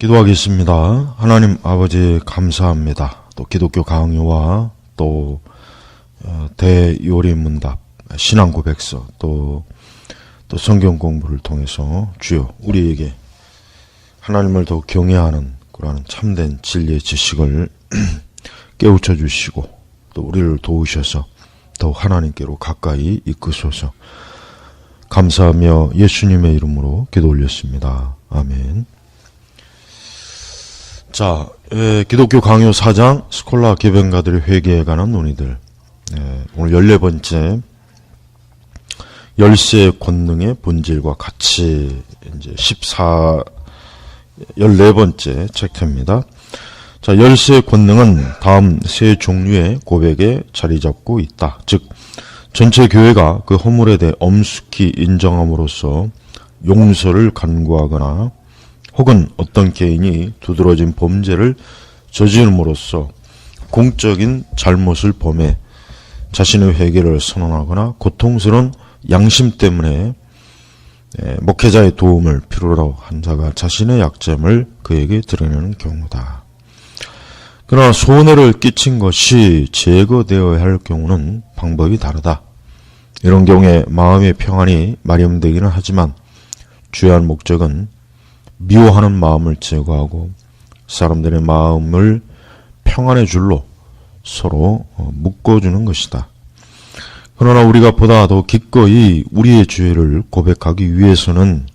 기도하겠습니다. 하나님 아버지 감사합니다. 또 기독교 강요와 또 대요리문답, 신앙고백서, 또 성경 공부를 통해서 주여 우리에게 하나님을 더 경외하는 그러한 참된 진리의 지식을 깨우쳐 주시고 또 우리를 도우셔서 더욱 하나님께로 가까이 이끄소서. 감사하며 예수님의 이름으로 기도 올렸습니다. 아멘. 자, 기독교 강요 4장 스콜라 개변가들의 회개에 관한 논의들. 오늘 14번째 열쇠의 권능의 본질과 가치, 이제 14번째 챕터입니다. 자, 열쇠의 권능은 다음 세 종류의 고백에 자리 잡고 있다. 즉, 전체 교회가 그 허물에 대해 엄숙히 인정함으로써 용서를 간구하거나 혹은 어떤 개인이 두드러진 범죄를 저지름으로써 공적인 잘못을 범해 자신의 회개를 선언하거나 고통스러운 양심 때문에 목회자의 도움을 필요로 한 자가 자신의 약점을 그에게 드러내는 경우다. 그러나 손해를 끼친 것이 제거되어야 할 경우는 방법이 다르다. 이런 경우에 마음의 평안이 마련되기는 하지만 주요한 목적은 미워하는 마음을 제거하고 사람들의 마음을 평안의 줄로 서로 묶어주는 것이다. 그러나 우리가 보다 더 기꺼이 우리의 죄를 고백하기 위해서는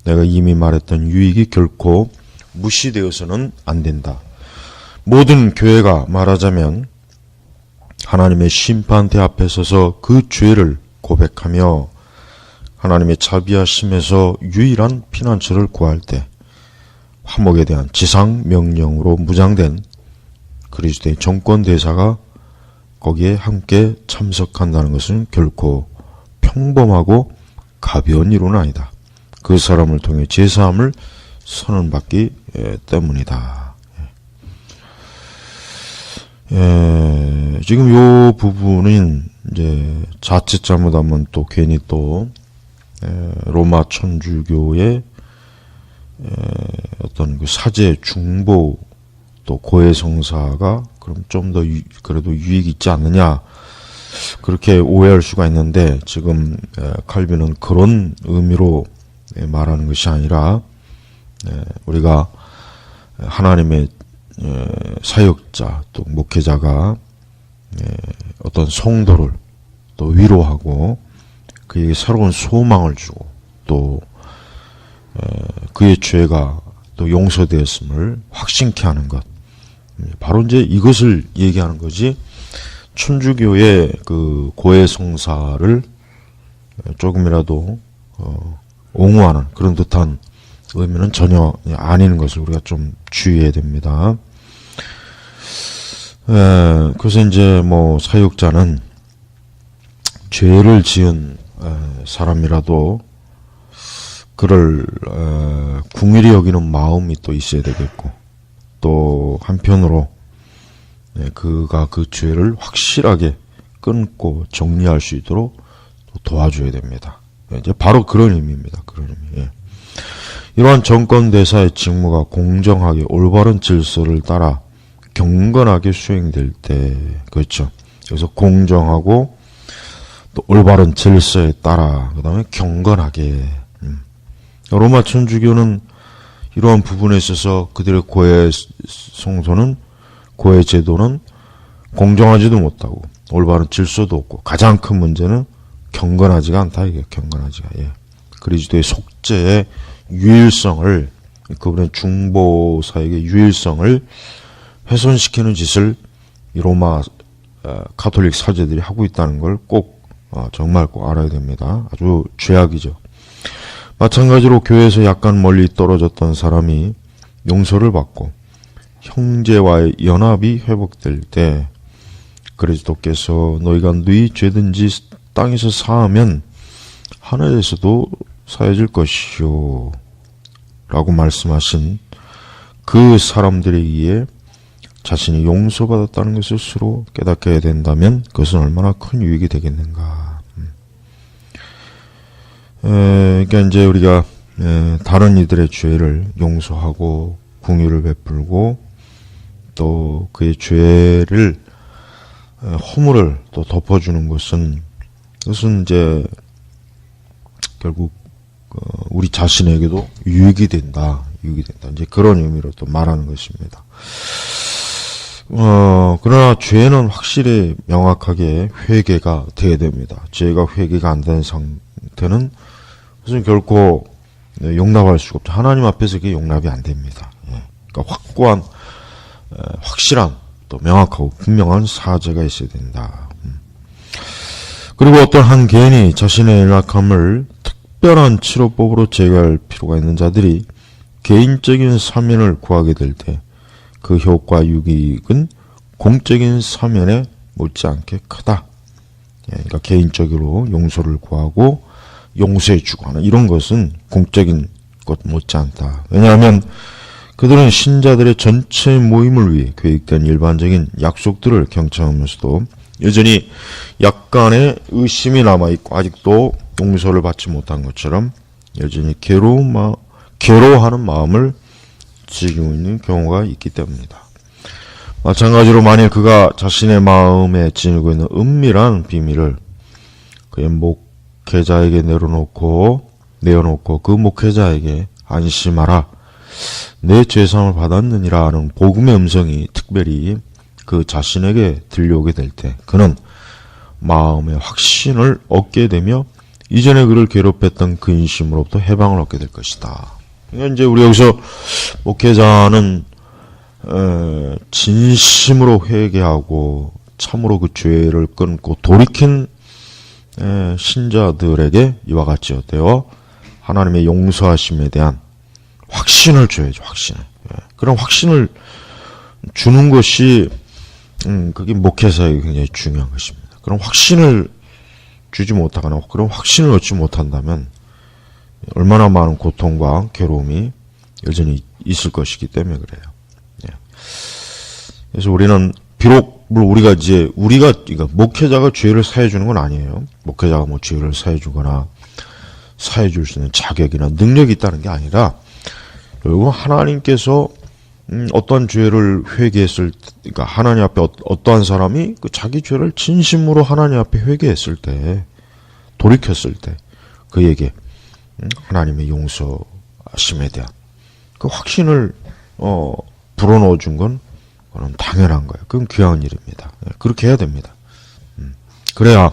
내가 이미 말했던 유익이 결코 무시되어서는 안 된다. 모든 교회가 말하자면 하나님의 심판대 앞에 서서 그 죄를 고백하며 하나님의 자비하심에서 유일한 피난처를 구할 때 화목에 대한 지상 명령으로 무장된 그리스도의 정권 대사가 거기에 함께 참석한다는 것은 결코 평범하고 가벼운 일은 아니다. 그 사람을 통해 제사함을 선언받기 때문이다. 지금 요 부분은 이제 자칫 잘못하면 또 괜히 또 로마 천주교의 어떤 그 사제 중보 또 고해성사가 그럼 좀 더 그래도 유익이 있지 않느냐 그렇게 오해할 수가 있는데 지금 칼빈은 그런 의미로 말하는 것이 아니라 우리가 하나님의 사역자 또 목회자가 어떤 성도를 또 위로하고 그에게 새로운 소망을 주고 또 그의 죄가 또 용서되었음을 확신케 하는 것. 바로 이제 이것을 얘기하는 거지, 천주교의 그 고해성사를 조금이라도 옹호하는 그런 듯한 의미는 전혀 아닌 것을 우리가 좀 주의해야 됩니다. 그래서 이제 뭐 사역자는 죄를 지은 사람이라도 그를 궁일이 여기는 마음이 또 있어야 되겠고, 또 한편으로 그가 그 죄를 확실하게 끊고 정리할 수 있도록 도와줘야 됩니다. 이제 바로 그런 의미입니다. 그런 의미. 이러한 정권 대사의 직무가 공정하게 올바른 질서를 따라 경건하게 수행될 때, 그렇죠. 그래서 공정하고 또 올바른 질서에 따라 그 다음에 경건하게. 로마 천주교는 이러한 부분에 있어서 그들의 고해 성소는 고해 제도는 공정하지도 못하고 올바른 질서도 없고 가장 큰 문제는 경건하지가 않다. 이게 경건하지가. 그리스도의 속죄의 유일성을, 그분의 중보 사역의 유일성을 훼손시키는 짓을 이 로마 가톨릭 사제들이 하고 있다는 걸 꼭 정말 꼭 알아야 됩니다. 아주 죄악이죠. 마찬가지로 교회에서 약간 멀리 떨어졌던 사람이 용서를 받고 형제와의 연합이 회복될 때 그리스도께서 너희가 너희 죄든지 땅에서 사하면 하늘에서도 사해질 것이요 라고 말씀하신 그 사람들에 의해 자신이 용서받았다는 것을 스스로 깨닫게 된다면 그것은 얼마나 큰 유익이 되겠는가. 그러니까 이제 우리가 다른 이들의 죄를 용서하고 긍휼을 베풀고 또 그의 죄를 허물을 또 덮어주는 것은 그것은 이제 결국 우리 자신에게도 유익이 된다. 이제 그런 의미로 또 말하는 것입니다. 그러나 죄는 확실히 명확하게 회개가 돼야 됩니다. 죄가 회개가 안 되는 상태는 그것은 결코 용납할 수가 없죠. 하나님 앞에서 그게 용납이 안 됩니다. 그러니까 확고한, 확실한, 또 명확하고 분명한 사죄가 있어야 된다. 그리고 어떤 한 개인이 자신의 연약함을 특별한 치료법으로 제거할 필요가 있는 자들이 개인적인 사면을 구하게 될 때 그 효과 유익은 공적인 사면에 못지않게 크다. 그러니까 개인적으로 용서를 구하고 용서해주고 하는 이런 것은 공적인 것 못지않다. 왜냐하면 그들은 신자들의 전체 모임을 위해 계획된 일반적인 약속들을 경청하면서도 여전히 약간의 의심이 남아있고 아직도 용서를 받지 못한 것처럼 여전히 괴로워하는 마음을 지니고 있는 경우가 있기 때문이다. 마찬가지로 만일 그가 자신의 마음에 지니고 있는 은밀한 비밀을 그의 목회자에게 내어놓고 그 목회자에게 안심하라. 내 죄상을 받았느니라 하는 복음의 음성이 특별히 그 자신에게 들려오게 될 때 그는 마음의 확신을 얻게 되며 이전에 그를 괴롭혔던 그 인심으로부터 해방을 얻게 될 것이다. 그러니까 이제 우리 여기서 목회자는 진심으로 회개하고 참으로 그 죄를 끊고 돌이킨 신자들에게 이와 같이 어때요? 하나님의 용서하심에 대한 확신을 줘야죠. 확신을. 그런 확신을 주는 것이 그게 목회자에게 굉장히 중요한 것입니다. 그런 확신을 주지 못하거나 그런 확신을 얻지 못한다면 얼마나 많은 고통과 괴로움이 여전히 있을 것이기 때문에 그래요. 그래서 우리는 비록 우리가 목회자가 죄를 사해 주는 건 아니에요. 목회자가 뭐 죄를 사해 주거나 사해 줄 수 있는 자격이나 능력이 있다는 게 아니라 결국 하나님께서 어떠한 죄를 회개했을 때, 그러니까 하나님 앞에 어떠한 사람이 그 자기 죄를 진심으로 하나님 앞에 회개했을 때, 돌이켰을 때 그에게 하나님의 용서하심에 대한 그 확신을 불어넣어 준 건 그건 당연한 거예요. 그건 귀한 일입니다. 그렇게 해야 됩니다. 그래야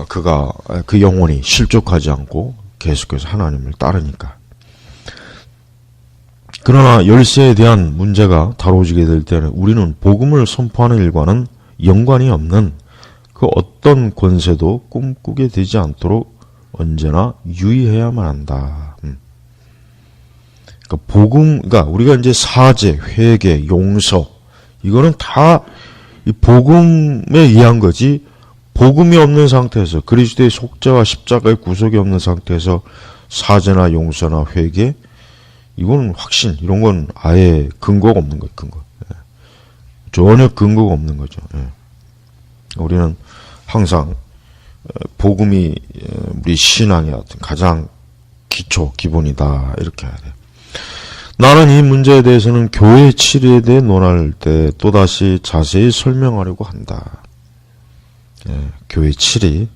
그가 그 영혼이 실족하지 않고 계속해서 하나님을 따르니까. 그러나 열쇠에 대한 문제가 다뤄지게 될 때는 우리는 복음을 선포하는 일과는 연관이 없는 그 어떤 권세도 꿈꾸게 되지 않도록 언제나 유의해야만 한다. 그러니까 우리가 이제 사죄, 회개, 용서 이거는 다 이 복음에 의한 거지. 복음이 없는 상태에서 그리스도의 속죄와 십자가의 구속이 없는 상태에서 사죄나 용서나 회개 이건 확신 이런 건 아예 근거가 없는 거예요. 전혀 근거가 없는 거죠. 우리는 항상 복음이 우리 신앙의 어떤 가장 기본이다 이렇게 해야 돼요. 나는 이 문제에 대해서는 교회 치리에 대해 논할 때 또다시 자세히 설명하려고 한다. 교회 치리.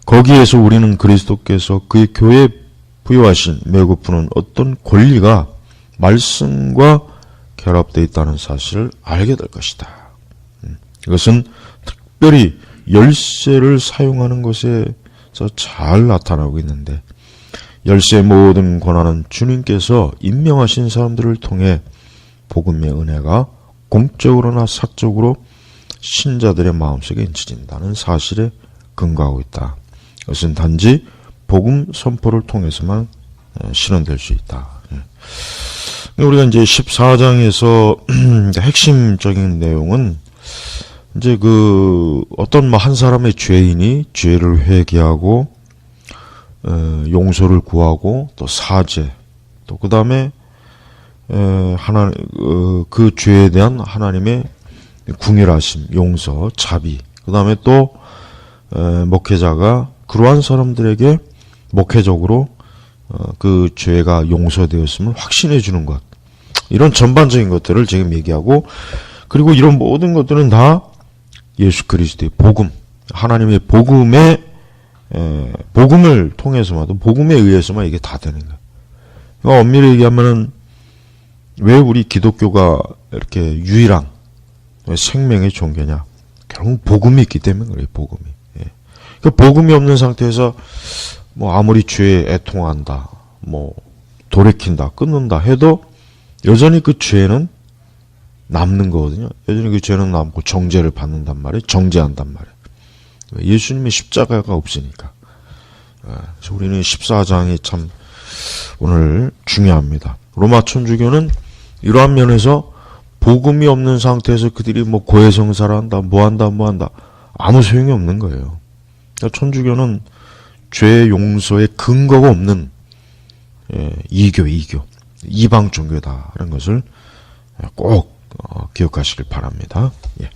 거기에서 우리는 그리스도께서 그의 교회에 부여하신 매우 푸는 어떤 권리가 말씀과 결합되어 있다는 사실을 알게 될 것이다. 이것은 특별히 열쇠를 사용하는 것에서 잘 나타나고 있는데 열쇠의 모든 권한은 주님께서 임명하신 사람들을 통해 복음의 은혜가 공적으로나 사적으로 신자들의 마음속에 인쳐진다는 사실에 근거하고 있다. 이것은 단지 복음 선포를 통해서만 실현될 수 있다. 우리가 이제 14장에서 핵심적인 내용은 이제 어떤 한 사람의 죄인이 죄를 회개하고 용서를 구하고 또 사죄 또 그 다음에 그 죄에 대한 하나님의 궁휼하심, 용서, 자비 그 다음에 또 목회자가 그러한 사람들에게 목회적으로 그 죄가 용서되었음을 확신해 주는 것. 이런 전반적인 것들을 지금 얘기하고, 그리고 이런 모든 것들은 다 예수 그리스도의 복음, 하나님의 복음을 통해서만, 복음에 의해서만 이게 다 되는 거예요. 그러니까 엄밀히 얘기하면은 왜 우리 기독교가 이렇게 유일한 생명의 종교냐? 결국 복음이 있기 때문에 그래요. 복음이. 예. 그러니까 복음이 없는 상태에서 뭐 아무리 죄에 애통한다, 뭐 돌이킨다, 끊는다 해도 여전히 그 죄는 남는 거거든요. 여전히 그 죄는 남고 정죄를 받는단 말이에요. 정죄한단 말이에요. 예수님의 십자가가 없으니까. 그래서 우리는 14장이 참 오늘 중요합니다. 로마 천주교는 이러한 면에서 복음이 없는 상태에서 그들이 뭐 고해성사를 한다, 뭐한다 아무 소용이 없는 거예요. 그러니까 천주교는 죄 용서의 근거가 없는 이교 이방 종교다라는 것을 꼭 기억하시길 바랍니다. 예.